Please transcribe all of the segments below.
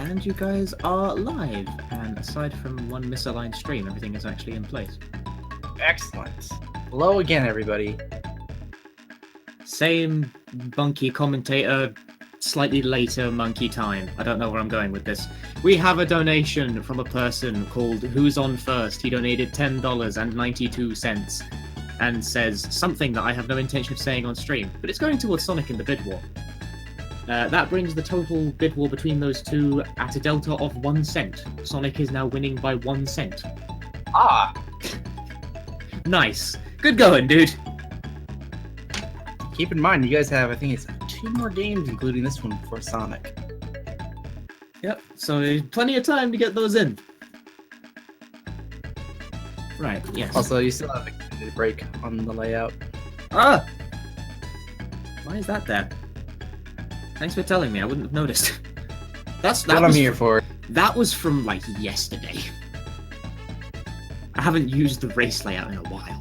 And you guys are live, and aside from one misaligned stream, everything is actually in place. Excellent. Hello again, everybody. Same monkey commentator, slightly later monkey time. I don't know where I'm going with this. We have a donation from a person called Who's On First. He donated $10.92 and says something that I have no intention of saying on stream, but it's going towards Sonic in the bid war. That brings the total bid war between those two at a delta of 1 cent. Sonic is now winning by 1 cent. Ah! Nice. Good going, dude. Keep in mind, you guys have, I think it's 2 more games, including this one, before Sonic. Yep, so there's plenty of time to get those in. Right, yes. Also, you still have a break on the layout. Ah! Why is that there? Thanks for telling me, I wouldn't have noticed. That's what I'm here for. That was from, like, yesterday. I haven't used the race layout in a while.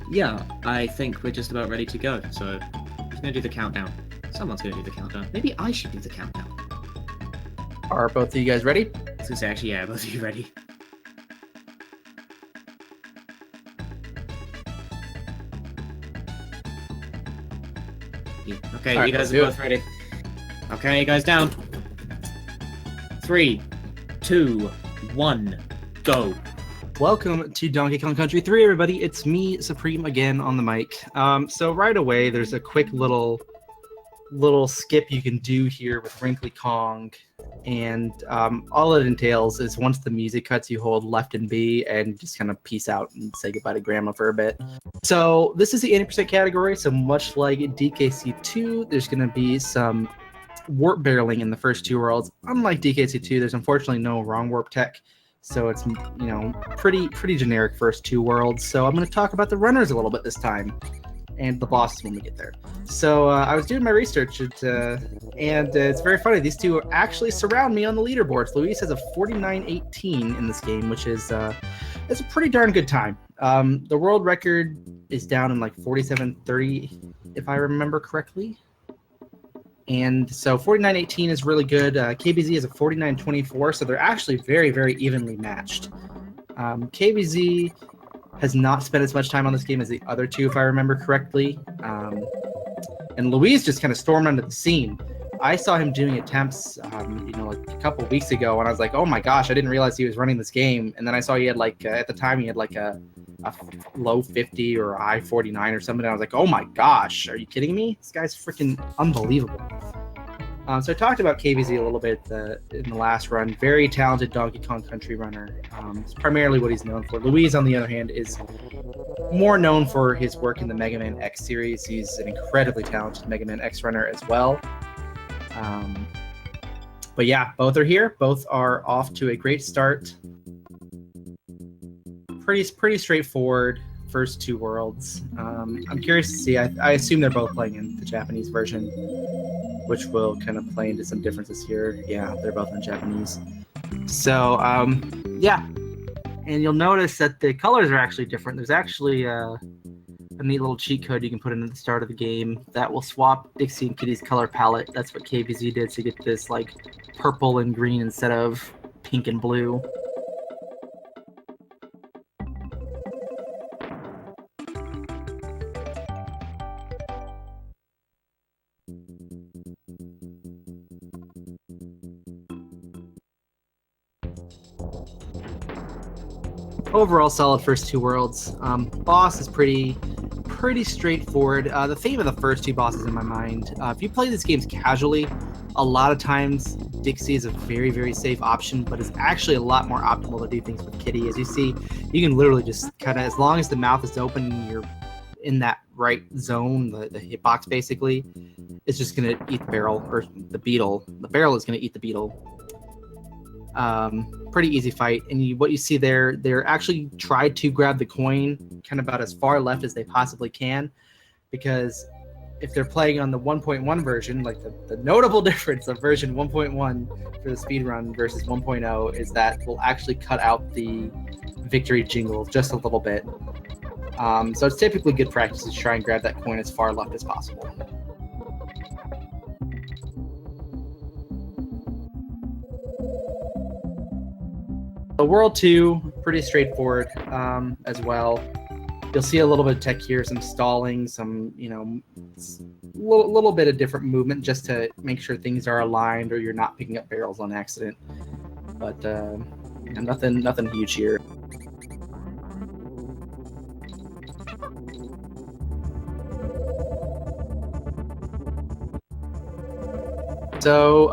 Yeah, I think we're just about ready to go, so I'm gonna do the countdown. Someone's gonna do the countdown. Maybe I should do the countdown. Are both of you guys ready? I was gonna say, actually, yeah, both of you ready. Okay, right, you guys are both ready. Okay, you guys down. 3, 2, 1, go. Welcome to Donkey Kong Country 3, everybody. It's me, Supreme, again on the mic. So right away, there's a quick little skip you can do here with Wrinkly Kong, and all it entails is once the music cuts, you hold left and B and just kind of peace out and say goodbye to Grandma for a bit. So this is the 80% category, so much like DKC2, there's going to be some warp barreling in the first 2 worlds. Unlike DKC2, there's unfortunately no wrong warp tech, so it's, you know, pretty generic first 2 worlds. So I'm going to talk about the runners a little bit this time, and the bosses when we get there. So I was doing my research, and it's very funny. These two actually surround me on the leaderboards. Luiz has a 49-18 in this game, which is it's a pretty darn good time. The world record is down in like 47-30, if I remember correctly. And so 49-18 is really good. KBZ is a 49-24, so they're actually very, very evenly matched. KBZ has not spent as much time on this game as the other two, if I remember correctly. And Luiz just kind of stormed onto the scene. I saw him doing attempts, like a couple of weeks ago, and I was like, oh my gosh, I didn't realize he was running this game. And then I saw he had like, at the time, he had like a low 50 or a high 49 or something. And I was like, oh my gosh, are you kidding me? This guy's freaking unbelievable. So I talked about KBZ a little bit in the last run. Very talented Donkey Kong Country runner. It's primarily what he's known for. Luiz, on the other hand, is more known for his work in the Mega Man X series. He's an incredibly talented Mega Man X runner as well. But yeah, both are here. Both are off to a great start. Pretty straightforward first 2 worlds. I'm curious to see. I assume they're both playing in the Japanese version, which will kind of play into some differences here. Yeah, they're both in Japanese. So, yeah. And you'll notice that the colors are actually different. There's actually a neat little cheat code you can put in at the start of the game that will swap Dixie and Kitty's color palette. That's what KBZ did to get this like purple and green instead of pink and blue. Overall, solid first 2 worlds. Boss is pretty straightforward. The theme of the first 2 bosses in my mind. If you play these games casually, a lot of times Dixie is a very, very safe option, but it's actually a lot more optimal to do things with Kitty. As you see, you can literally just kind of, as long as the mouth is open and you're in that right zone, the hitbox basically, it's just going to eat the barrel, or the beetle. The barrel is going to eat the beetle. Pretty easy fight, and what you see there, they're actually tried to grab the coin kind of about as far left as they possibly can, because if they're playing on the 1.1 version, like the notable difference of version 1.1 for the speedrun versus 1.0 is that we'll actually cut out the victory jingle just a little bit. So it's typically good practice to try and grab that coin as far left as possible. The World 2, pretty straightforward as well. You'll see a little bit of tech here, some stalling, some, little bit of different movement just to make sure things are aligned or you're not picking up barrels on accident. But nothing huge here. So,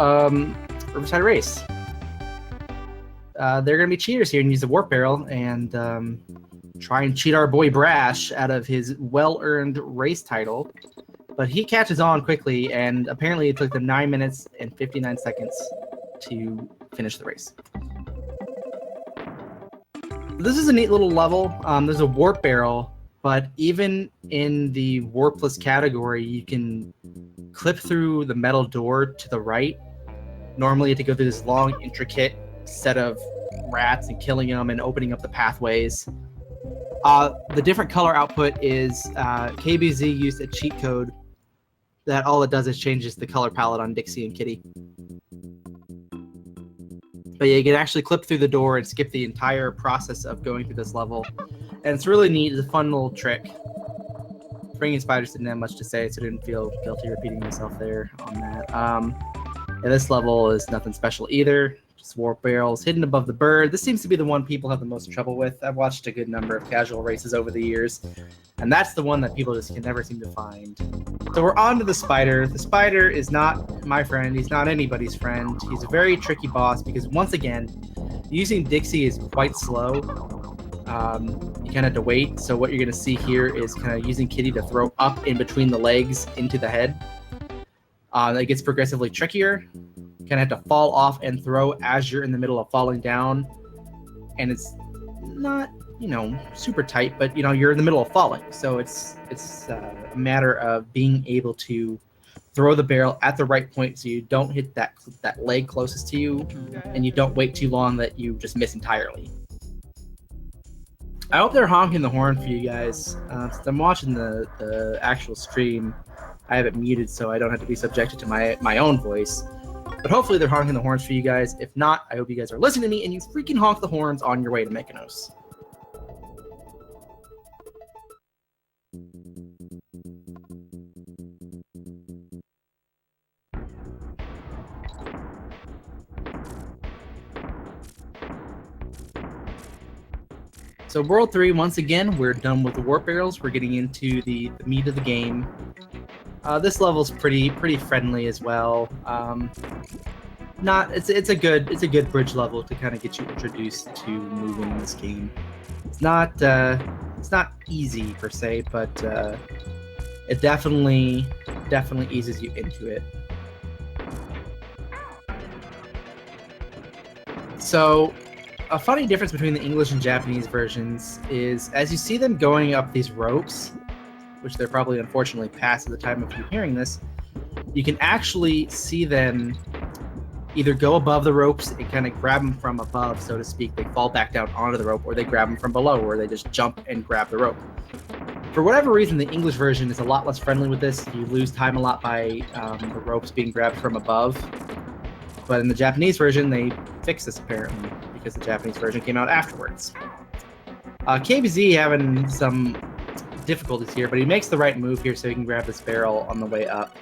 Riverside Race. They're going to be cheaters here and use the warp barrel and try and cheat our boy Brash out of his well-earned race title. But he catches on quickly, and apparently it took them 9 minutes and 59 seconds to finish the race. This is a neat little level. There's a warp barrel, but even in the warpless category, you can clip through the metal door to the right. Normally you have to go through this long, intricate set of rats and killing them and opening up the pathways. The different color output is KBZ used a cheat code that all it does is changes the color palette on Dixie and Kitty. But yeah, you can actually clip through the door and skip the entire process of going through this level. And it's really neat. It's a fun little trick. Bringing Spiders didn't have much to say, so I didn't feel guilty repeating myself there on that. Yeah, this level is nothing special either. Just warp barrels hidden above the bird. This seems to be the one people have the most trouble with. I've watched a good number of casual races over the years, and that's the one that people just can never seem to find. So we're on to the Spider. The Spider is not my friend. He's not anybody's friend. He's a very tricky boss because, once again, using Dixie is quite slow. You kind of have to wait. So what you're going to see here is kind of using Kitty to throw up in between the legs into the head. It gets progressively trickier. You kind of have to fall off and throw as you're in the middle of falling down. And it's not, super tight, but, you're in the middle of falling. So it's a matter of being able to throw the barrel at the right point so you don't hit that leg closest to you and you don't wait too long that you just miss entirely. I hope they're honking the horn for you guys. Since I'm watching the actual stream, I have it muted so I don't have to be subjected to my own voice. But hopefully they're honking the horns for you guys. If not, I hope you guys are listening to me and you freaking honk the horns on your way to Mykonos. So World 3, once again, we're done with the warp barrels. We're getting into the meat of the game. This level's pretty friendly as well. It's a good bridge level to kind of get you introduced to moving in this game. It's not easy per se, but it definitely eases you into it. So a funny difference between the English and Japanese versions is as you see them going up these ropes, which they're probably unfortunately past at the time of you hearing this, you can actually see them either go above the ropes and kind of grab them from above, so to speak. They fall back down onto the rope, or they grab them from below, where they just jump and grab the rope. For whatever reason, the English version is a lot less friendly with this. You lose time a lot by the ropes being grabbed from above. But in the Japanese version, they fixed this apparently, because the Japanese version came out afterwards. KBZ having some difficulties here, but he makes the right move here so he can grab this barrel on the way up.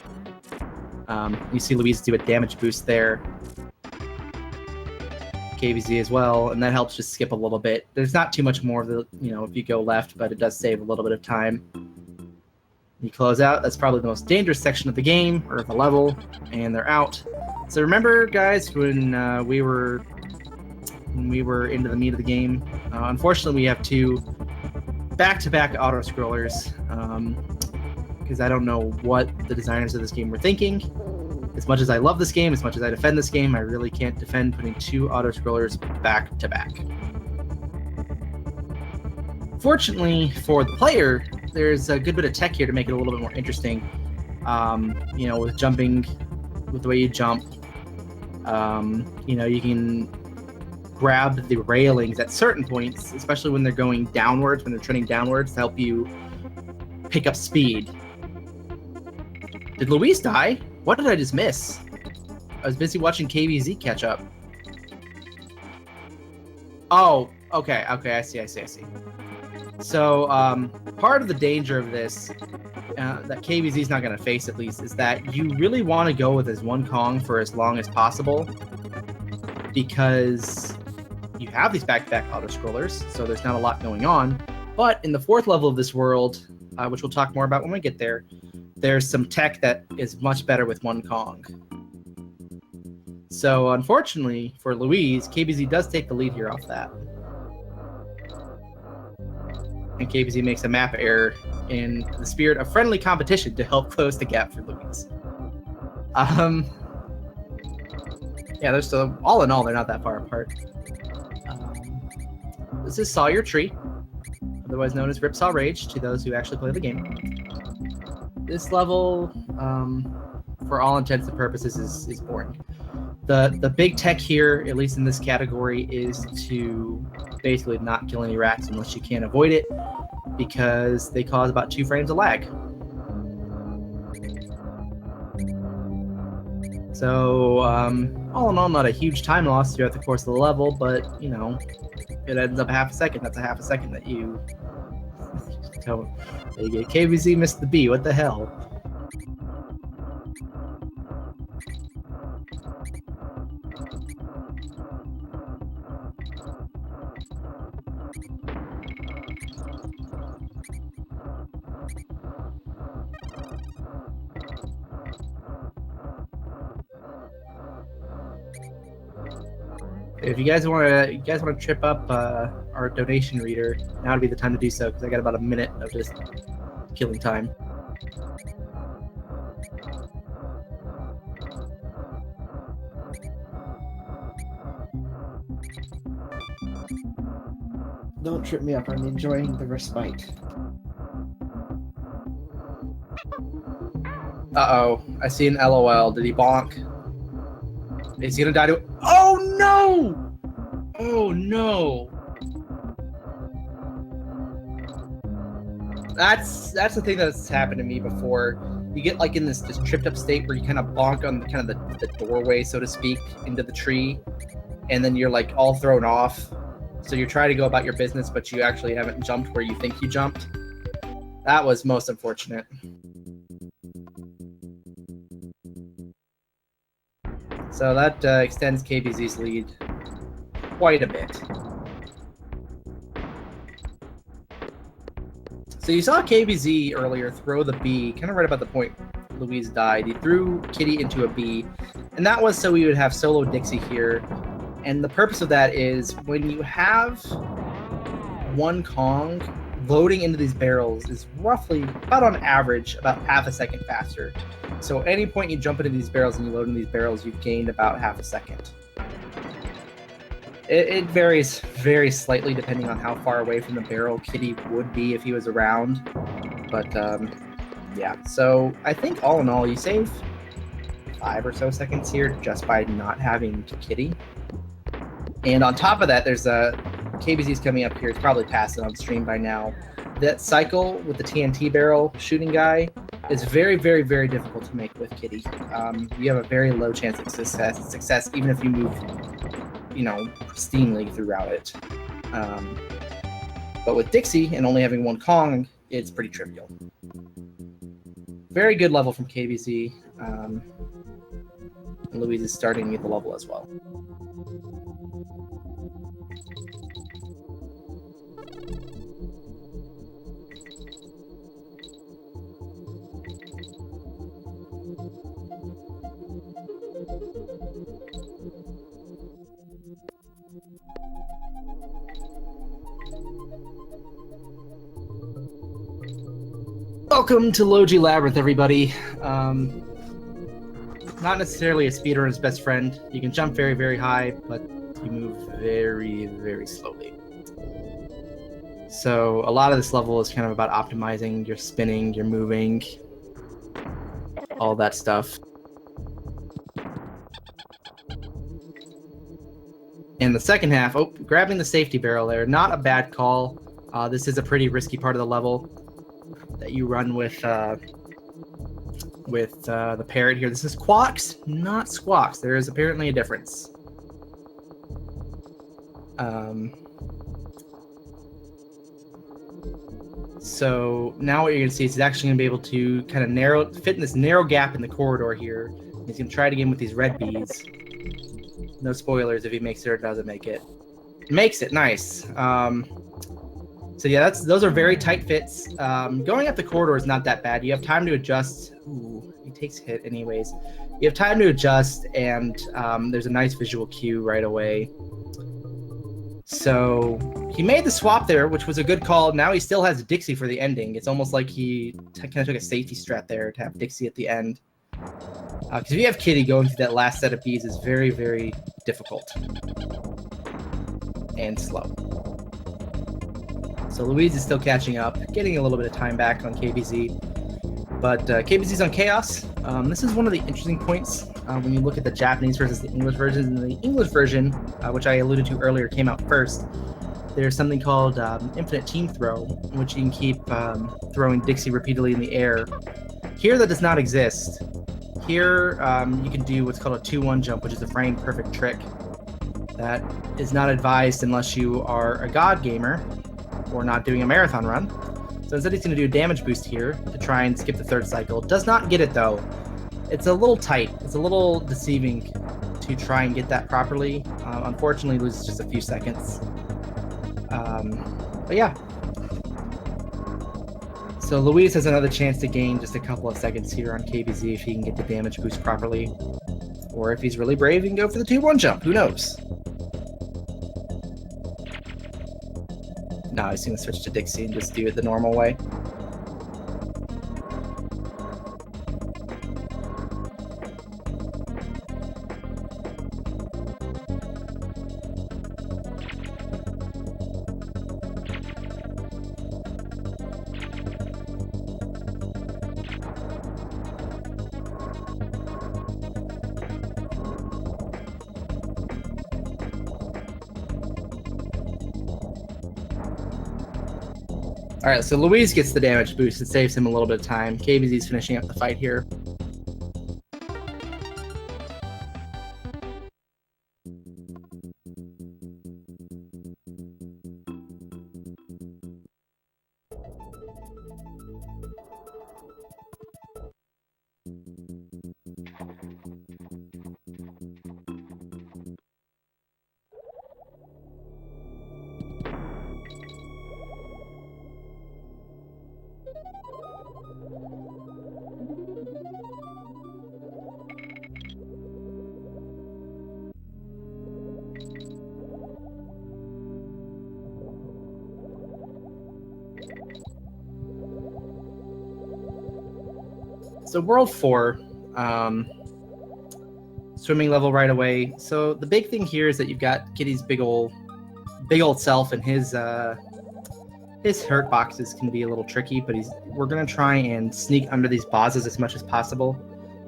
You see Luiz do a damage boost there. KBZ as well, and that helps just skip a little bit. There's not too much more of the, if you go left, but it does save a little bit of time. You close out. That's probably the most dangerous section of the game, or the level, and they're out. So remember, guys, when we were into the meat of the game, unfortunately we have two back-to-back auto-scrollers, because I don't know what the designers of this game were thinking. As much as I love this game, as much as I defend this game, I really can't defend putting two auto-scrollers back-to-back. Fortunately for the player, there's a good bit of tech here to make it a little bit more interesting. With jumping, with the way you jump, you can grab the railings at certain points, especially when they're going downwards, when they're trending downwards, to help you pick up speed. Did Luiz die? What did I just miss? I was busy watching KBZ catch up. Oh, okay, I see. So, part of the danger of this, that KBZ is not going to face at least, is that you really want to go with this one Kong for as long as possible, because you have these back-to-back auto-scrollers, so there's not a lot going on. But in the 4th level of this world, which we'll talk more about when we get there, there's some tech that is much better with one Kong. So, unfortunately, for Luiz, KBZ does take the lead here off that. And KBZ makes a map error in the spirit of friendly competition to help close the gap for Luiz. Yeah, they're still, all in all, they're not that far apart. This is Sawyer Tree, otherwise known as Ripsaw Rage to those who actually play the game. This level, for all intents and purposes, is boring. The big tech here, at least in this category, is to basically not kill any rats unless you can't avoid it, because they cause about 2 frames of lag. So, all in all, not a huge time loss throughout the course of the level, but, you know, it ends up half a second. That's a half a second that you don't. KBZ missed the B. What the hell? If you guys want to trip up our donation reader, now would be the time to do so, because I got about a minute of just killing time. Don't trip me up. I'm enjoying the respite. Uh-oh. I see an LOL. Did he bonk? Is he gonna die to... Oh, no! Oh, no. That's the thing that's happened to me before. You get like in this tripped up state where you kind of bonk on the doorway, so to speak, into the tree, and then you're like all thrown off. So you're trying to go about your business, but you actually haven't jumped where you think you jumped. That was most unfortunate. So that extends KBZ's lead quite a bit. So you saw KBZ earlier throw the B, kind of right about the point Luiz died. He threw Kitty into a B, and that was so we would have solo Dixie here. And the purpose of that is when you have one Kong, loading into these barrels is roughly, about on average, about half a second faster. So at any point you jump into these barrels and you load in these barrels, you've gained about half a second. It varies very slightly depending on how far away from the barrel Kitty would be if he was around. But yeah, so I think all in all you save 5 or so seconds here just by not having Kitty. And on top of that, there's KBZ's coming up here. It's probably passed it on stream by now. That cycle with the TNT barrel shooting guy is very, very, very difficult to make with Kitty. You have a very low chance of success even if you move, you know, pristinely throughout it. But with Dixie and only having one Kong, it's pretty trivial. Very good level from KBZ. And Luiz is starting at the level as well. Welcome to Logi Labyrinth, everybody. Not necessarily a speedrunner's best friend. You can jump very, very high, but you move very, very slowly. So a lot of this level is kind of about optimizing your spinning, your moving, all that stuff. In the second half, grabbing the safety barrel there, not a bad call. This is a pretty risky part of the level that you run with the parrot here. This is Quawks, not Squawks. There is apparently a difference. So now what you're going to see is he's actually going to be able to kind of fit in this narrow gap in the corridor here. He's going to try it again with these red bees. No spoilers if he makes it or doesn't make it. Makes it, nice. So yeah, those are very tight fits. Going up the corridor is not that bad. You have time to adjust. Ooh, he takes a hit anyways. You have time to adjust, and there's a nice visual cue right away. So he made the swap there, which was a good call. Now he still has Dixie for the ending. It's almost like he kind of took a safety strat there to have Dixie at the end. Because if you have Kitty, going through that last set of bees is very, very difficult and slow. So Luiz is still catching up, getting a little bit of time back on KBZ. But KBZ's on Chaos. This is one of the interesting points when you look at the Japanese versus the English version. In the English version, which I alluded to earlier, came out first. There's something called Infinite Team Throw, in which you can keep throwing Dixie repeatedly in the air. Here, that does not exist. Here, you can do what's called a 2-1 jump, which is a frame perfect trick. That is not advised unless you are a God gamer or not doing a marathon run. So instead he's going to do a damage boost here to try and skip the third cycle. Does not get it though. It's a little tight. It's a little deceiving to try and get that properly. Unfortunately, loses just a few seconds. But yeah. So Luiz has another chance to gain just a couple of seconds here on KBZ if he can get the damage boost properly. Or if he's really brave, he can go for the 2-1 jump. Who knows? No, he's going to switch to Dixie and just do it the normal way. All right, so Luiz gets the damage boost. It saves him a little bit of time. KBZ's finishing up the fight here. So World 4, swimming level right away. So the big thing here is that you've got Kitty's big old self, and his hurt boxes can be a little tricky, but we're gonna try and sneak under these bosses as much as possible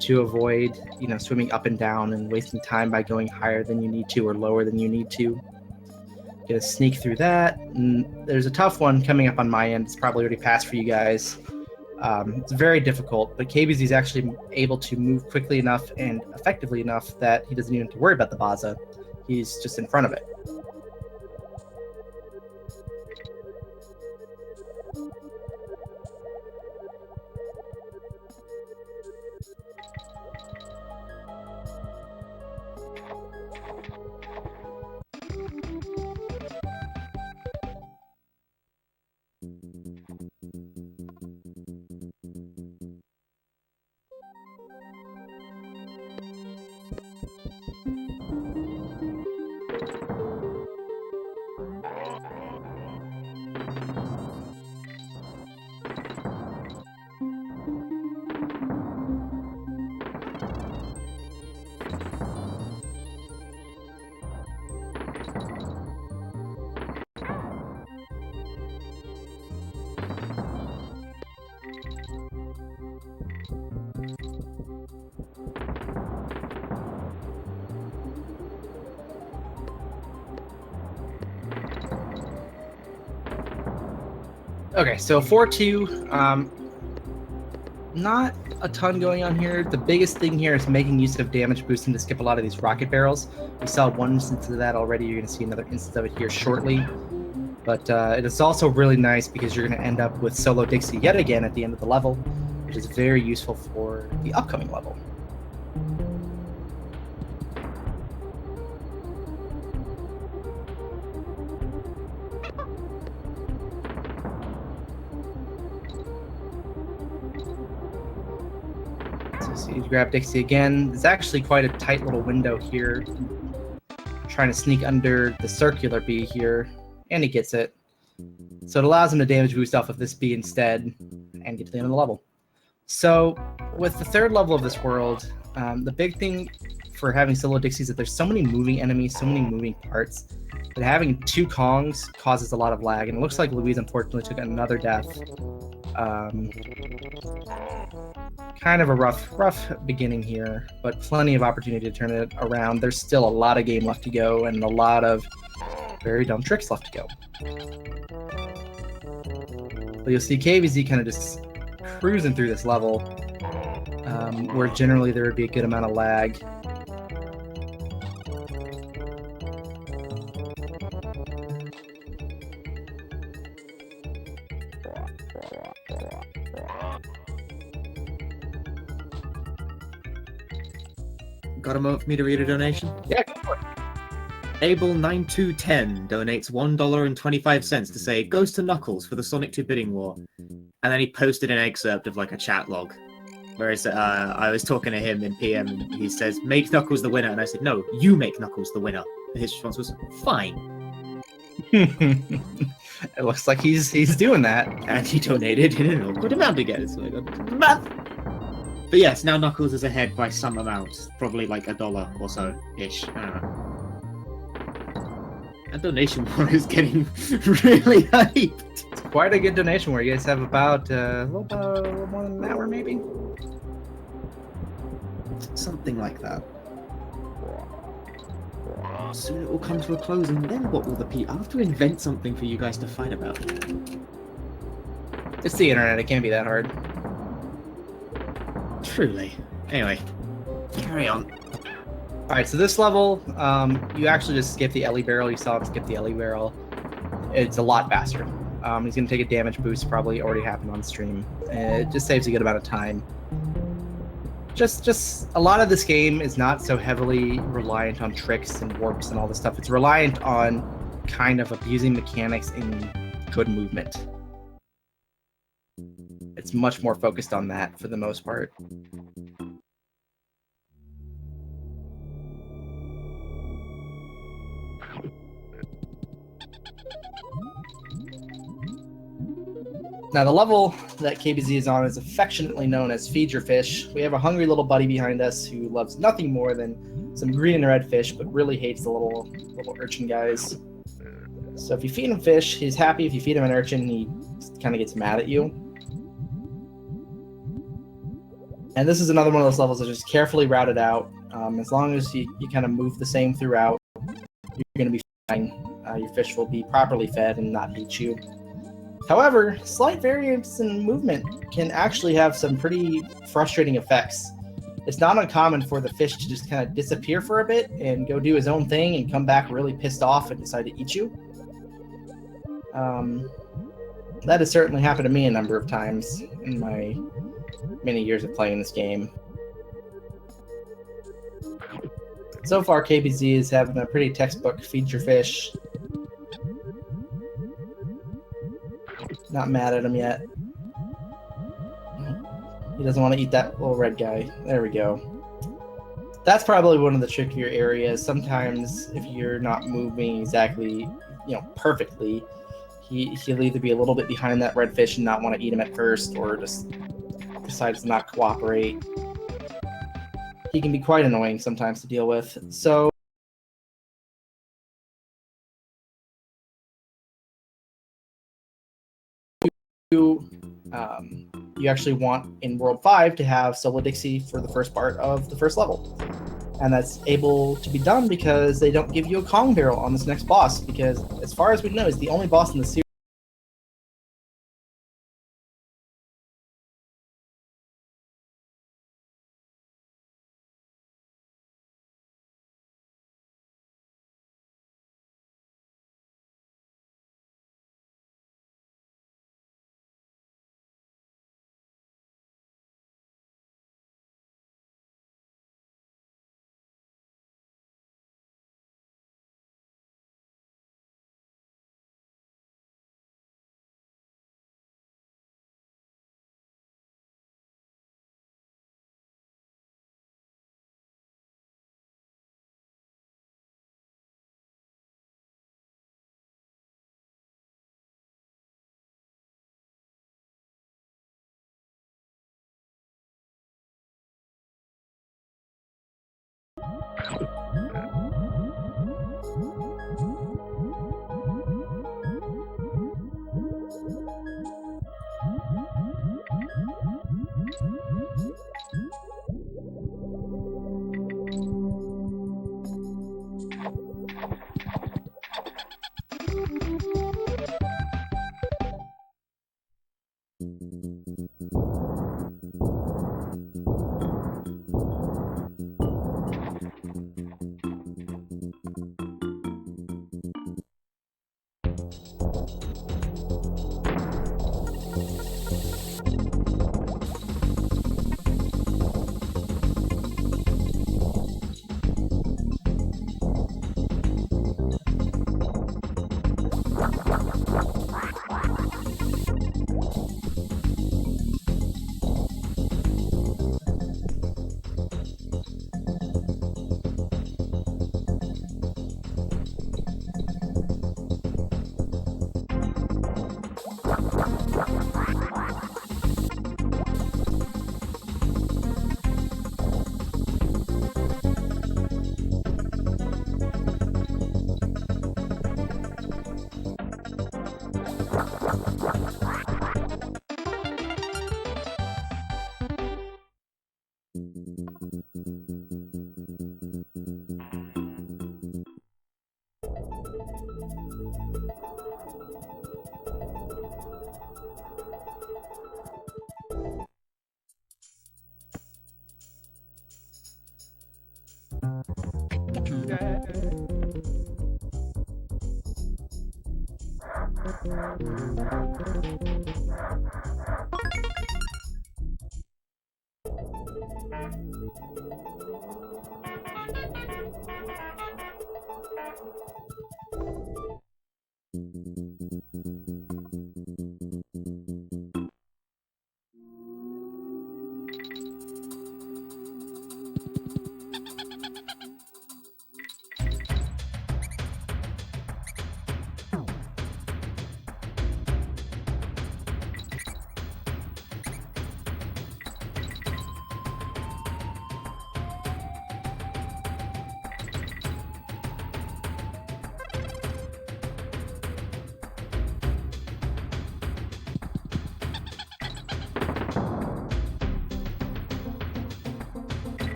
to avoid, swimming up and down and wasting time by going higher than you need to or lower than you need to. Gonna sneak through that. And there's a tough one coming up on my end. It's probably already passed for you guys. It's very difficult, but KBZ is actually able to move quickly enough and effectively enough that he doesn't even have to worry about the Baza. He's just in front of it. Okay, so 4-2, not a ton going on here. The biggest thing here is making use of damage boosting to skip a lot of these rocket barrels. We saw one instance of that already. You're going to see another instance of it here shortly. But it is also really nice because you're going to end up with Solo Dixie yet again at the end of the level, which is very useful for the upcoming level. So you grab Dixie again. There's actually quite a tight little window here. Trying to sneak under the circular bee here, and he gets it. So it allows him to damage boost off of this bee instead and get to the end of the level. So with the third level of this world, the big thing for having Solo Dixie is that there's so many moving enemies, so many moving parts, that having 2 Kongs causes a lot of lag. And it looks like Luiz unfortunately took another death. Kind of a rough beginning here, but plenty of opportunity to turn it around. There's still a lot of game left to go and a lot of very dumb tricks left to go. But you'll see KBZ kind of just cruising through this level, where generally there would be a good amount of lag. Got a moment for me to read a donation? Yeah, go for it. Abel9210 donates $1.25 to say, "Goes to Knuckles for the Sonic 2 bidding war." And then he posted an excerpt of like a chat log. Whereas I was talking to him in PM and he says, "Make Knuckles the winner." And I said, "No, you make Knuckles the winner." And his response was, "Fine." It looks like he's doing that. And he donated in an awkward amount again. So I got math. But yes, now Knuckles is ahead by some amount. Probably like $1 or so-ish. I don't know. That donation war is getting really hyped. It's quite a good donation where you guys have about a little more than an hour, maybe? Something like that. Soon it will come to a close, and then what will the people... I'll have to invent something for you guys to fight about. It's the internet, it can't be that hard. Truly. Anyway, carry on. Alright, so this level, you actually just skip the Ellie barrel. You saw him skip the Ellie barrel. It's a lot faster. He's going to take a damage boost, probably already happened on stream. It just saves a good amount of time. Just a lot of this game is not so heavily reliant on tricks and warps and all this stuff. It's reliant on kind of abusing mechanics and good movement. It's much more focused on that for the most part. Now, the level that KBZ is on is affectionately known as Feed Your Fish. We have a hungry little buddy behind us who loves nothing more than some green and red fish, but really hates the little urchin guys. So if you feed him fish, he's happy. If you feed him an urchin, he kind of gets mad at you. And this is another one of those levels that's just carefully routed out. As long as you kind of move the same throughout, you're going to be fine. Your fish will be properly fed and not hate you. However, slight variance in movement can actually have some pretty frustrating effects. It's not uncommon for the fish to just kind of disappear for a bit and go do his own thing and come back really pissed off and decide to eat you. That has certainly happened to me a number of times in my many years of playing this game. So far, KBZ is having a pretty textbook feed your fish. Not mad at him yet. He doesn't want to eat that little red guy. There we go. That's probably one of the trickier areas. Sometimes if you're not moving exactly, perfectly, he'll either be a little bit behind that red fish and not want to eat him at first, or just decides to not cooperate. He can be quite annoying sometimes to deal with. So you actually want in World 5 to have Solo Dixie for the first part of the first level. And that's able to be done because they don't give you a Kong barrel on this next boss, because as far as we know, he's the only boss in the series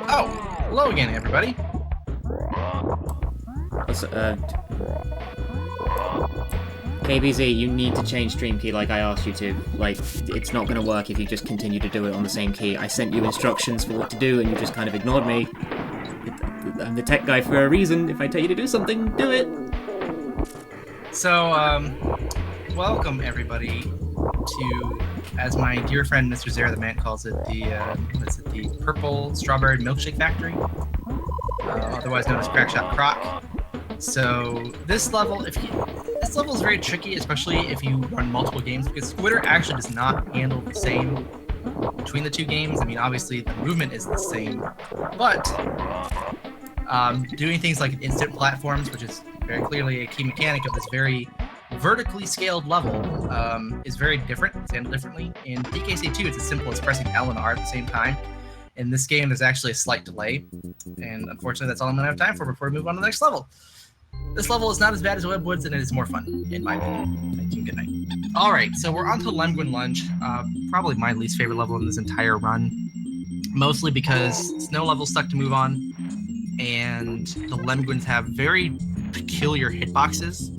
Oh, hello again, everybody. KBZ, you need to change stream key like I asked you to. Like, it's not going to work if you just continue to do it on the same key. I sent you instructions for what to do and you just kind of ignored me. I'm the tech guy for a reason. If I tell you to do something, do it. So, welcome everybody to, as my dear friend Mr. Zara the Man calls it, the Purple Strawberry Milkshake Factory, otherwise known as Crackshot Croc. So this level is very tricky, especially if you run multiple games, because Squitter actually does not handle the same between the two games. I mean, obviously the movement is the same, but doing things like instant platforms, which is very clearly a key mechanic of this very vertically scaled level, is very different. It's handled differently. In DKC2, it's as simple as pressing L and R at the same time. In this game, there's actually a slight delay, and unfortunately, that's all I'm going to have time for before we move on to the next level. This level is not as bad as Webwoods, and it is more fun, in my opinion. Thank you. Good night. All right, so we're on to Lemguin Lunge, probably my least favorite level in this entire run, mostly because snow levels suck to move on, and the Lemguins have very peculiar hitboxes.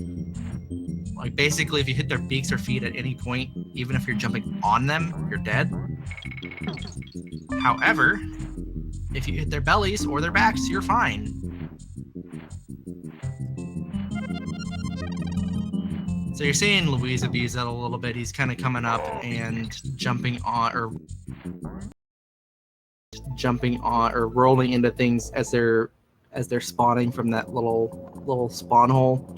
Like, basically, if you hit their beaks or feet at any point, even if you're jumping on them, you're dead. However, if you hit their bellies or their backs, you're fine. So you're seeing Luiz abuse that a little bit. He's kind of coming up and jumping on or rolling into things as they're spawning from that little spawn hole.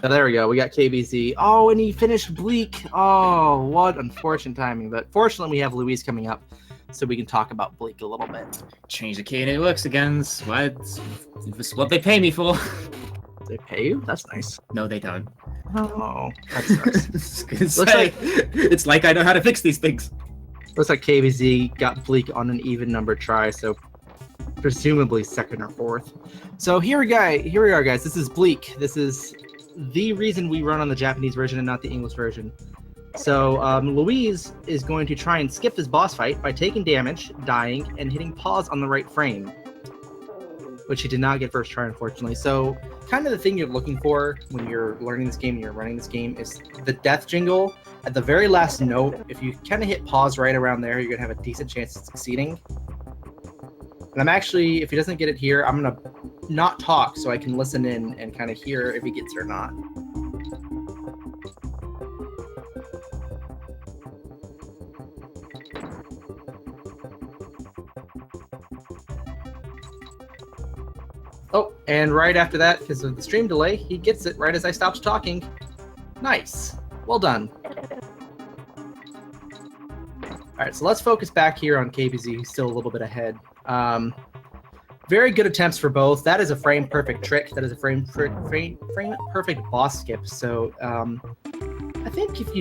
So there we go. We got KBZ. Oh, and he finished Bleak. Oh, what unfortunate timing. But fortunately, we have Luiz coming up, so we can talk about Bleak a little bit. Change the key and it works again. It's what they pay me for. They pay you? That's nice. No, they don't. Oh, that sucks. It's like I know how to fix these things. Looks like KBZ got Bleak on an even number try, so presumably second or fourth. So here we are, guys. This is Bleak. This is the reason we run on the Japanese version and not the English version. So Luiz is going to try and skip this boss fight by taking damage, dying, and hitting pause on the right frame, which he did not get first try, unfortunately. So kind of the thing you're looking for when you're learning this game and you're running this game is the death jingle at the very last note. If you kind of hit pause right around there, you're going to have a decent chance of succeeding. And I'm actually, if he doesn't get it here, I'm going to not talk so I can listen in and kind of hear if he gets it or not. Oh, and right after that, because of the stream delay, he gets it right as I stopped talking. Nice. Well done. All right, so let's focus back here on KBZ, who's still a little bit ahead. Very good attempts for both. That is a frame perfect trick. That is a frame perfect boss skip. So I think if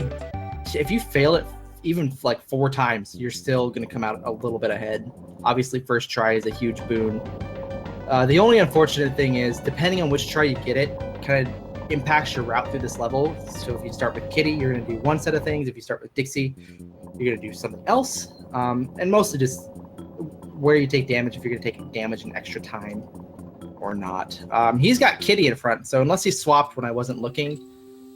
you fail it even like 4 times, you're still going to come out a little bit ahead. Obviously, first try is a huge boon. The only unfortunate thing is, depending on which try you get it, kind of impacts your route through this level. So if you start with Kitty, you're going to do one set of things. If you start with Dixie, you're going to do something else. And mostly just where you take damage, if you're going to take damage in extra time or not. He's got Kitty in front, so unless he swapped when I wasn't looking,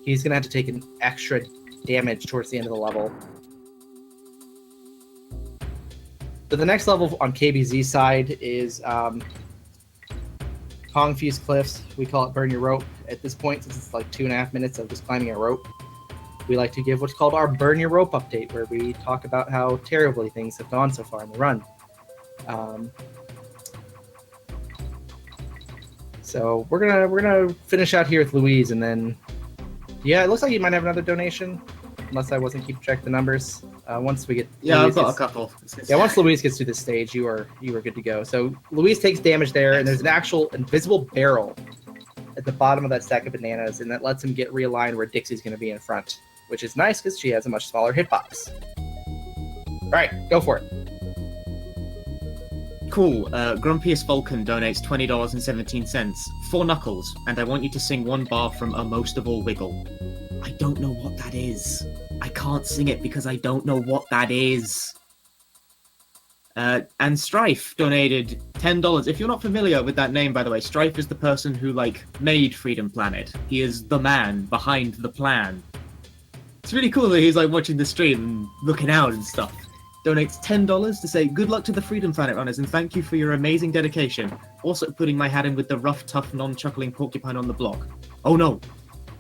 he's going to have to take an extra damage towards the end of the level. So the next level on KBZ's side is Kong Fuse Cliffs. We call it Burn Your Rope. At this point, since it's like 2.5 minutes of just climbing a rope, we like to give what's called our Burn Your Rope update, where we talk about how terribly things have gone so far in the run. So we're gonna finish out here with Luiz, and then yeah, it looks like you might have another donation, unless I wasn't keeping track of the numbers. Once we get I've got a couple. Yeah, once Luiz gets through this stage, you are good to go. So Luiz takes damage there, and there's an actual invisible barrel at the bottom of that stack of bananas, and that lets him get realigned where Dixie's going to be in front, which is nice because she has a much smaller hitbox. All right, go for it. Cool. Grumpiest Vulcan donates $20.17 for Knuckles, and I want you to sing one bar from A Most of All Wiggle. I don't know what that is. I can't sing it because I don't know what that is. And Strife donated $10. If you're not familiar with that name, by the way, Strife is the person who, made Freedom Planet. He is the man behind the plan. It's really cool that he's, watching the stream and looking out and stuff. Donates $10 to say, good luck to the Freedom Planet runners and thank you for your amazing dedication. Also putting my hat in with the rough, tough, non-chuckling porcupine on the block. Oh no.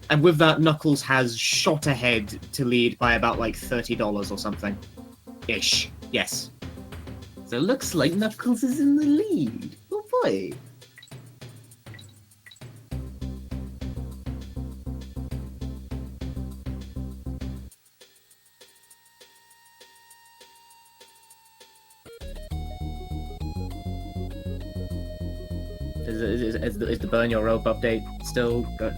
And with that, Knuckles has shot ahead to lead by about $30 or something. Ish. Yes. So it looks like Knuckles is in the lead. Oh boy. Is the Burn Your Rope update still good?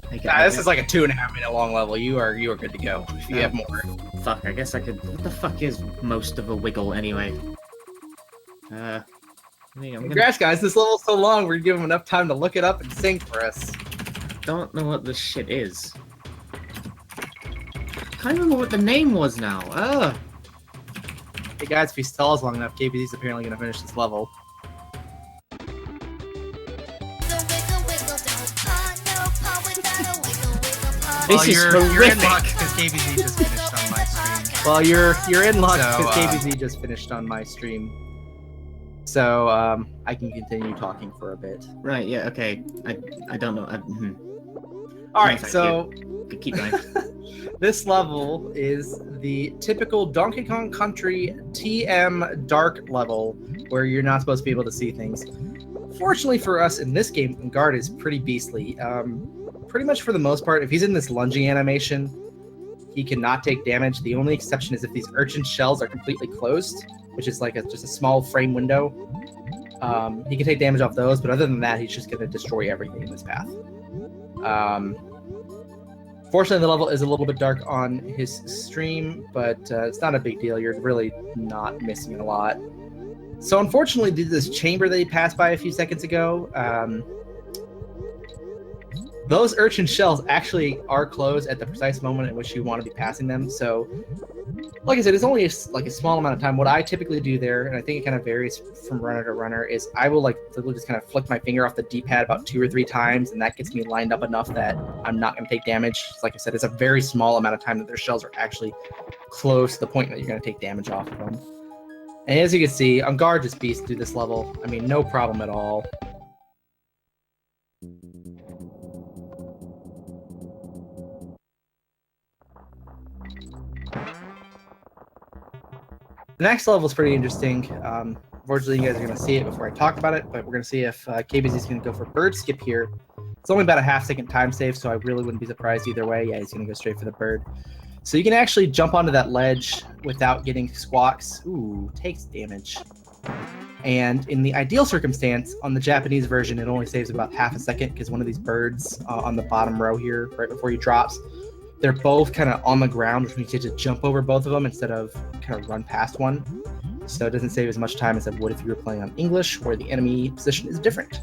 This is like a 2.5 minute long level. You are good to go if you have more. Fuck, I guess I could. What the fuck is Most of a Wiggle anyway? Congrats, guys! This level's so long. We're giving them enough time to look it up and sing for us. Don't know what this shit is. Can't remember what the name was now. Hey guys, if he stalls long enough, KBZ's apparently gonna finish this level. This is horrific. You're in luck because KBZ just finished on my stream. Well, you're in luck because KBZ just finished on my stream. So I can continue talking for a bit. Right. Yeah. Okay. I don't know. All right. So keep going. This level is the typical Donkey Kong Country TM dark level where you're not supposed to be able to see things. Fortunately for us in this game, Guard is pretty beastly. Pretty much for the most part, if he's in this lunging animation, he cannot take damage. The only exception is if these urchin shells are completely closed, which is just a small frame window. He can take damage off those, but other than that, he's just going to destroy everything in this path. Fortunately, the level is a little bit dark on his stream, but it's not a big deal. You're really not missing a lot. So unfortunately, due to this chamber that he passed by a few seconds ago, those urchin shells actually are closed at the precise moment in which you want to be passing them. So, like I said, it's only a small amount of time. What I typically do there, and I think it kind of varies from runner to runner, is I will literally just kind of flick my finger off the D-pad about 2 or 3 times, and that gets me lined up enough that I'm not going to take damage. Like I said, it's a very small amount of time that their shells are actually close to the point that you're going to take damage off of them. And as you can see, I'm Guard just beast through this level. I mean, no problem at all. The next level is pretty interesting. Unfortunately, you guys are going to see it before I talk about it, but we're going to see if KBZ is going to go for bird skip here. It's only about a half-second time save, so I really wouldn't be surprised either way. Yeah, he's going to go straight for the bird. So you can actually jump onto that ledge without getting squawks. Ooh, takes damage. And in the ideal circumstance, on the Japanese version, it only saves about half a second because one of these birds on the bottom row here, right before he drops, they're both kind of on the ground, which means you have to jump over both of them instead of kind of run past one. So it doesn't save as much time as it would if you were playing on English, where the enemy position is different.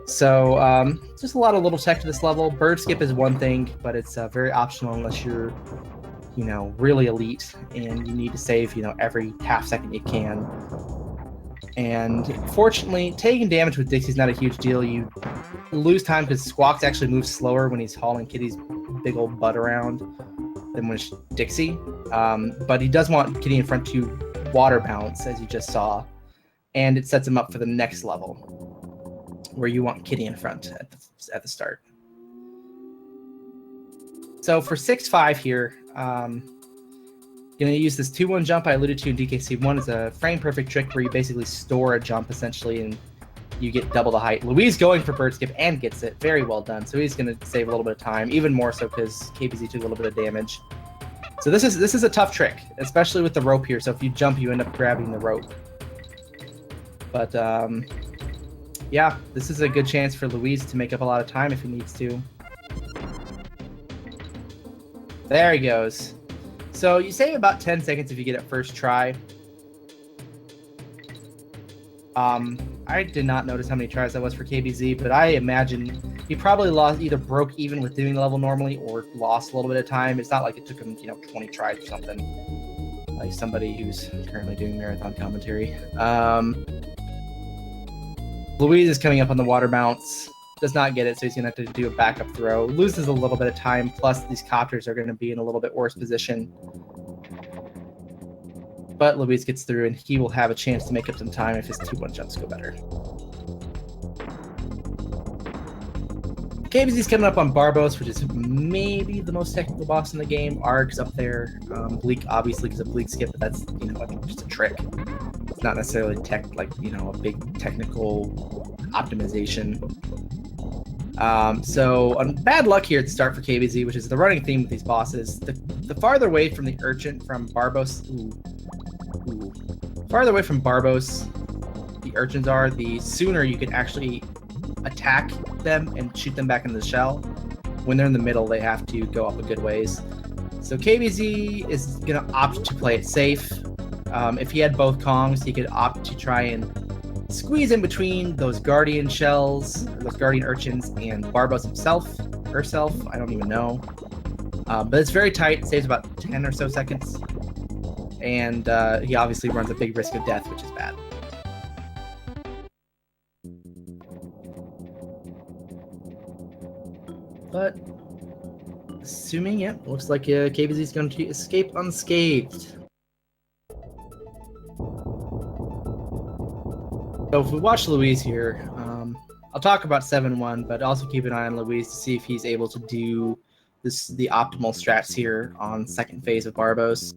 So just a lot of little tech to this level. Bird skip is one thing, but it's very optional unless you're, really elite and you need to save, every half second you can. And fortunately, taking damage with Dixie's not a huge deal. You lose time because Squawks actually moves slower when he's hauling Kitty's big old butt around than when it's Dixie. But he does want Kitty in front to water bounce, as you just saw. And it sets him up for the next level, where you want Kitty in front at the start. So for 6-5 here, going to use this 2-1 jump I alluded to in DKC1 as a frame perfect trick where you basically store a jump essentially, and you get double the height. Luiz going for bird skip and gets it. Very well done. So he's going to save a little bit of time, even more so because KBZ took a little bit of damage. So this is a tough trick, especially with the rope here. So if you jump, you end up grabbing the rope. But yeah, this is a good chance for Luiz to make up a lot of time if he needs to. There he goes. So you save about 10 seconds if you get it first try. I did not notice how many tries that was for KBZ, but I imagine he probably either broke even with doing the level normally or lost a little bit of time. It's not like it took him, 20 tries or something, like somebody who's currently doing marathon commentary. Luiz is coming up on the water bounce, does not get it, so he's going to have to do a backup throw. Loses a little bit of time, plus these copters are going to be in a little bit worse position. But Luiz gets through, and he will have a chance to make up some time if his 2-1 jumps go better. KBZ's coming up on Barbos, which is maybe the most technical boss in the game. Arg's up there. Bleak, obviously, because of Bleak skip, but that's, just a trick. It's not necessarily a big technical optimization. So bad luck here at the start for KBZ, which is the running theme with these bosses. The farther away from the urchin from Barbos, farther away from Barbos the urchins are, the sooner you can actually attack them and shoot them back into the shell. When they're in the middle, they have to go up a good ways. So KBZ is going to opt to play it safe. If he had both Kongs, he could opt to try and squeeze in between those guardian shells, or those guardian urchins, and Barbos herself, I don't even know. But it's very tight, it saves about 10 or so seconds. And he obviously runs a big risk of death, which is bad. But assuming, looks like KBZ is going to escape unscathed. So if we watch Luiz here, I'll talk about 7-1, but also keep an eye on Luiz to see if he's able to do the optimal strats here on second phase of Barbos.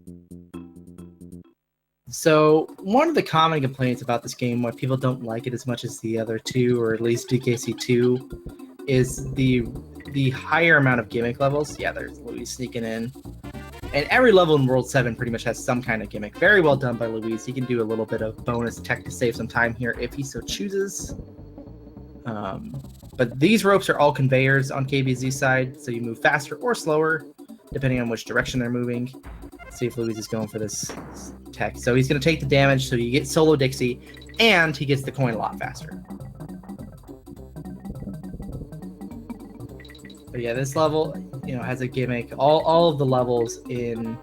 So one of the common complaints about this game, why people don't like it as much as the other two, or at least DKC2, is the higher amount of gimmick levels. Yeah, there's Luiz sneaking in. And every level in World 7 pretty much has some kind of gimmick. Very well done by Luiz. He can do a little bit of bonus tech to save some time here if he so chooses. But these ropes are all conveyors on KBZ's side, so you move faster or slower, depending on which direction they're moving. Let's see if Luiz is going for this tech. So he's going to take the damage, so you get solo Dixie, and he gets the coin a lot faster. But yeah, this level, has a gimmick. All of the levels in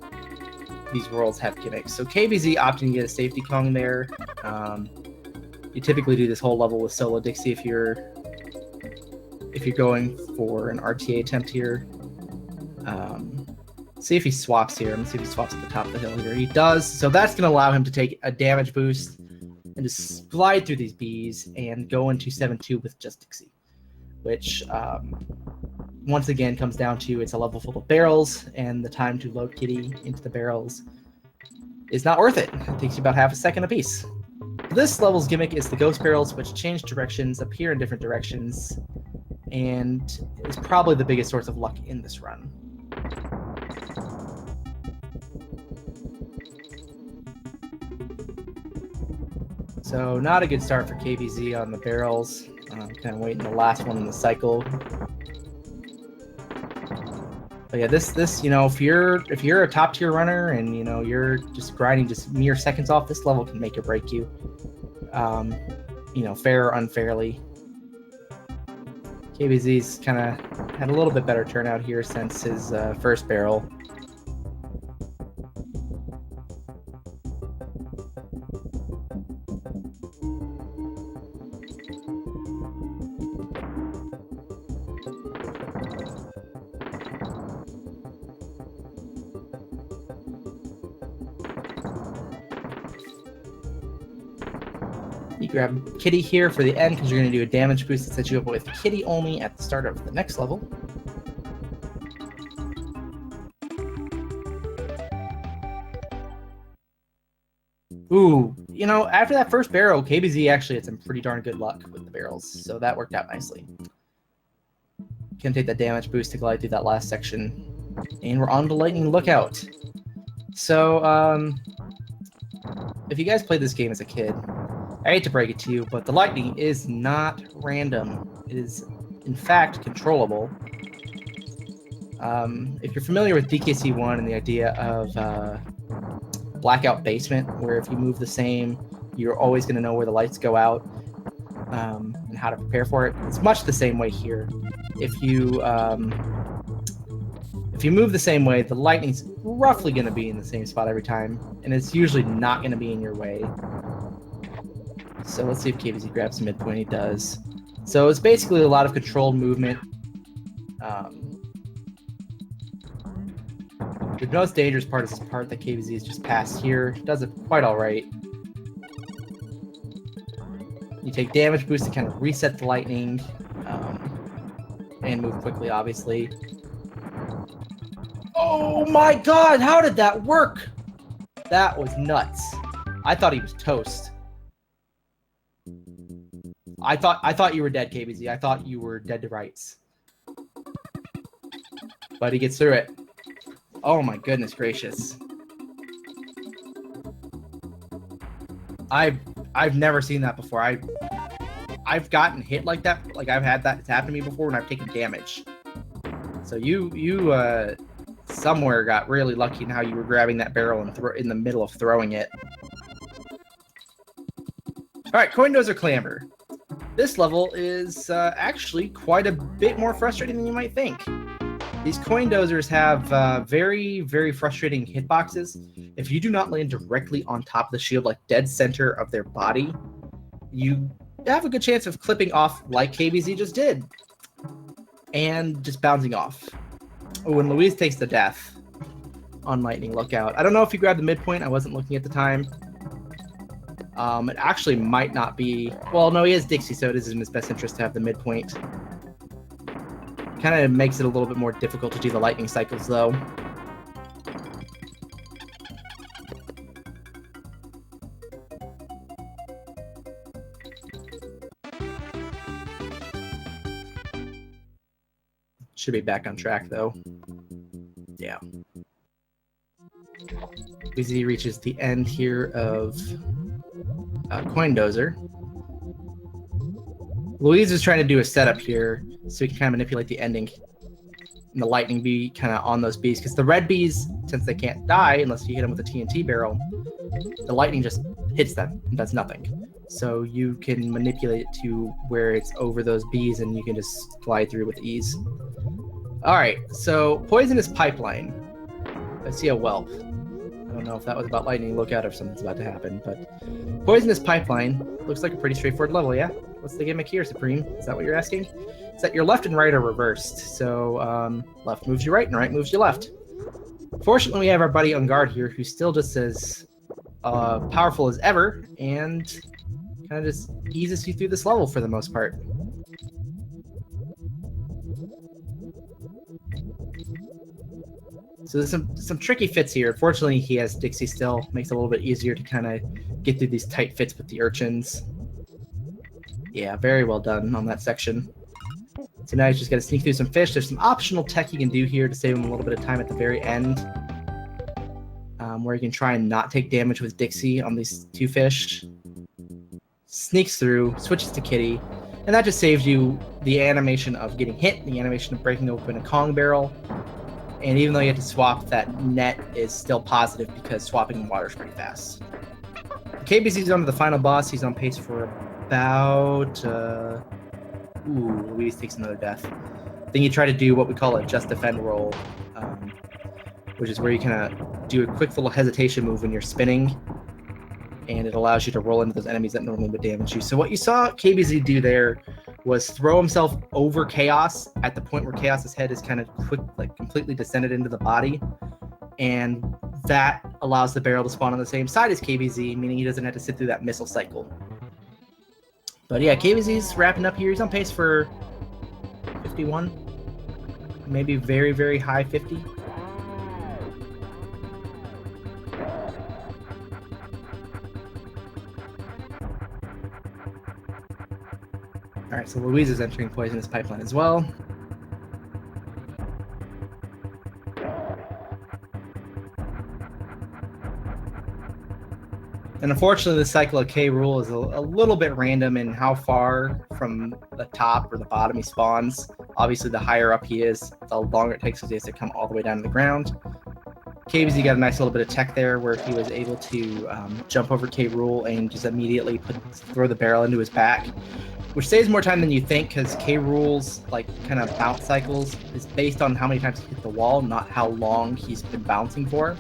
these worlds have gimmicks. So KBZ opting to get a safety Kong there. You typically do this whole level with solo Dixie if you're going for an RTA attempt here. See if he swaps here. Let's see if he swaps at the top of the hill here. He does. So that's going to allow him to take a damage boost and just slide through these bees and go into 7-2 with just Dixie, which once again comes down to it's a level full of barrels, and the time to load Kitty into the barrels is not worth it. It takes you about half a second a piece. This level's gimmick is the ghost barrels, which change directions, appear in different directions, and is probably the biggest source of luck in this run. So not a good start for KBZ on the barrels. Kind of waiting the last one in the cycle. But yeah, this if you're a top tier runner and you're just grinding just mere seconds off, this level can make or break you. Fair or unfairly. KBZ's kind of had a little bit better turnout here since his first barrel. You grab Kitty here for the end because you're going to do a damage boost that sets you up with Kitty only at the start of the next level. Ooh, you know, after that first barrel, KBZ actually had some pretty darn good luck with the barrels, so that worked out nicely. Can take that damage boost to glide through that last section. And we're on to Lightning Lookout. So, if you guys played this game as a kid, I hate to break it to you, but the lightning is not random. It is, in fact, controllable. If you're familiar with DKC1 and the idea of blackout basement, where if you move the same, you're always going to know where the lights go out and how to prepare for it, it's much the same way here. If you move the same way, the lightning's roughly going to be in the same spot every time, and it's usually not going to be in your way. So let's see if KBZ grabs the midpoint. He does. So it's basically a lot of controlled movement. The most dangerous part is this part that KBZ has just passed here. Does it quite all right. You take damage boost to kind of reset the lightning and move quickly, obviously. Oh my god, how did that work? That was nuts. I thought he was toast. I thought you were dead, KBZ. I thought you were dead to rights. But he gets through it. Oh my goodness gracious. I've never seen that before. I've gotten hit like that. Like I've had that happen to me before when I've taken damage. So you somewhere got really lucky in how you were grabbing that barrel and in the middle of throwing it. All right, Coin Dozer Clamber. This level is actually quite a bit more frustrating than you might think. These coin dozers have very, very frustrating hitboxes. If you do not land directly on top of the shield, like dead center of their body, you have a good chance of clipping off like KBZ just did. And just bouncing off. When Luiz takes the death on Lightning Lookout. I don't know if he grabbed the midpoint. I wasn't looking at the time. It actually might not be... Well, no, he has Dixie, so it is in his best interest to have the midpoint. Kind of makes it a little bit more difficult to do the lightning cycles, though. Should be back on track, though. Yeah. As he reaches the end here of Coin Dozer. Luiz is trying to do a setup here so he can kind of manipulate the ending and the lightning bee kind of on those bees, because the red bees, since they can't die unless you hit them with a TNT barrel, the lightning just hits them and does nothing. So you can manipulate it to where it's over those bees and you can just glide through with ease. All right, so Poisonous Pipeline. I see a whelp. I don't know if that was about Lightning Lookout or if something's about to happen, but Poisonous Pipeline looks like a pretty straightforward level, yeah? What's the gimmick here, Supreme? Is that what you're asking? It's that your left and right are reversed. So left moves you right and right moves you left. Fortunately, we have our buddy on guard here who's still just as powerful as ever and kind of just eases you through this level for the most part. So there's some tricky fits here. Fortunately, he has Dixie still. Makes it a little bit easier to kind of get through these tight fits with the urchins. Yeah, very well done on that section. So now he's just got to sneak through some fish. There's some optional tech you can do here to save him a little bit of time at the very end. Where you can try and not take damage with Dixie on these two fish. Sneaks through, switches to Kitty. And that just saves you the animation of getting hit, the animation of breaking open a Kong barrel. And even though you have to swap, that net is still positive because swapping in water is pretty fast. KBZ's on to the final boss. He's on pace for about... Luiz takes another death. Then you try to do what we call a just defend roll, which is where you kind of do a quick little hesitation move when you're spinning, and it allows you to roll into those enemies that normally would damage you. So what you saw KBZ do there was throw himself over Chaos at the point where Chaos's head is kind of completely descended into the body, and that allows the barrel to spawn on the same side as KBZ, meaning he doesn't have to sit through that missile cycle. But yeah, KBZ's wrapping up here. He's on pace for 51, maybe very, very high 50. All right, so Luiz is entering Poisonous Pipeline as well. And unfortunately, the cycle of K. Rool is a little bit random in how far from the top or the bottom he spawns. Obviously, the higher up he is, the longer it takes because he has to come all the way down to the ground. KBZ got a nice little bit of tech there where he was able to jump over K. Rool and just immediately throw the barrel into his back, which saves more time than you think because K. Rool's like kind of bounce cycles is based on how many times he hit the wall, not how long he's been bouncing for.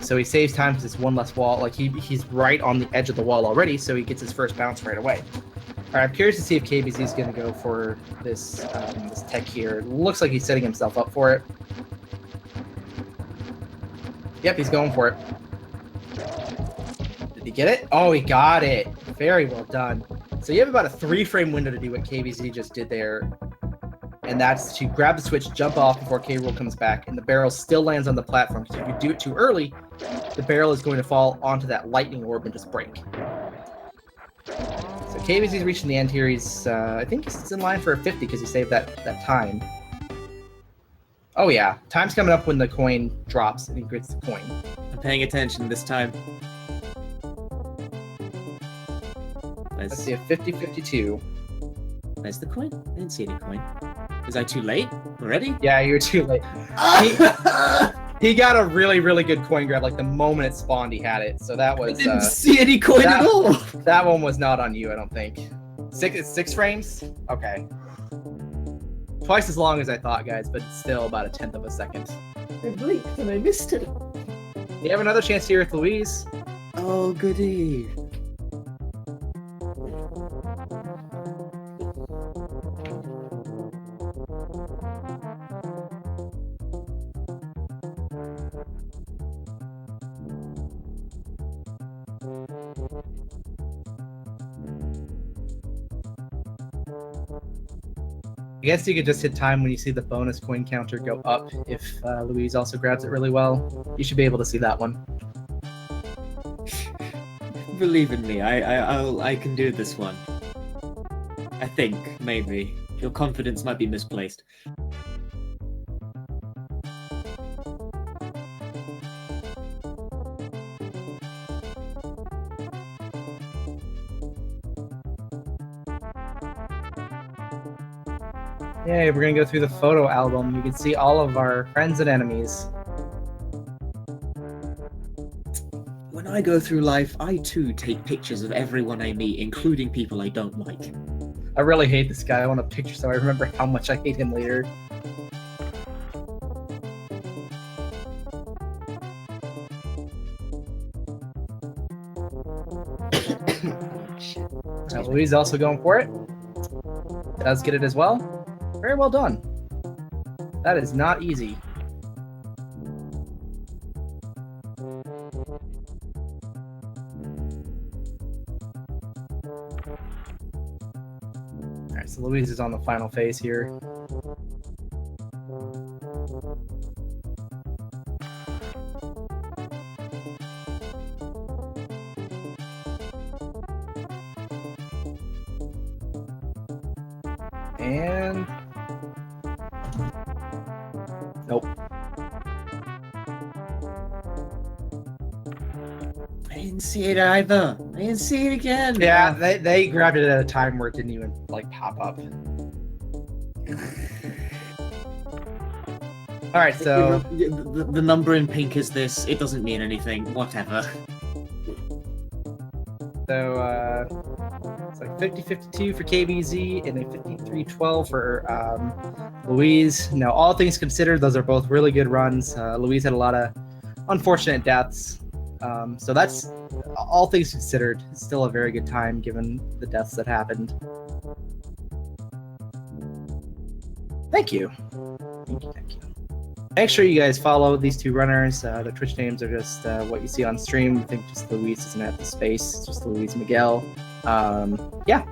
So he saves time because it's one less wall. Like he's right on the edge of the wall already, so he gets his first bounce right away. All right, I'm curious to see if KBZ is going to go for this this tech here. It looks like he's setting himself up for it. Yep, he's going for it. Did he get it? Oh, he got it. Very well done. So you have about a 3-frame window to do what KBZ just did there. And that's to grab the switch, jump off before K. Rool comes back, and the barrel still lands on the platform. Because if you do it too early, the barrel is going to fall onto that lightning orb and just break. So KBZ's reaching the end here. He's, I think he's in line for a 50 because he saved that time. Oh yeah, time's coming up when the coin drops and he gets the coin. I'm paying attention this time. Let's see, a 50-52. Where's the coin? I didn't see any coin. Was I too late already? Yeah, you're too late. He got a really, really good coin grab. Like the moment it spawned, he had it. So that was. I didn't see any coin at all. That one was not on you, I don't think. It's 6 frames? Okay. Twice as long as I thought, guys, but it's still about a 1/10 of a second. I blinked and I missed it. You have another chance here with Luiz. Oh, goody. I guess you could just hit time when you see the bonus coin counter go up if Luiz also grabs it really well. You should be able to see that one. Believe in me, I can do this one. I think, maybe. Your confidence might be misplaced. Yay, we're gonna go through the photo album. You can see all of our friends and enemies. When I go through life, I too take pictures of everyone I meet, including people I don't like. I really hate this guy. I want a picture so I remember how much I hate him later. Luiz also going for it. Does get it as well. Very well done. That is not easy. Alright, so Luiz is on the final phase here. And nope. I didn't see it either. I didn't see it again. Yeah, they grabbed it at a time where it didn't even like pop up. All right, so the number in pink is this. It doesn't mean anything. Whatever. So it's like 50-52 for KBZ and a 53-12 for Luiz. Now, all things considered, those are both really good runs. Luiz had a lot of unfortunate deaths. So that's, all things considered, still a very good time given the deaths that happened. Thank you. Thank you. Make sure you guys follow these two runners. The Twitch names are just what you see on stream. I think just Luiz doesn't have the space. It's just Luiz Miguel. Yeah.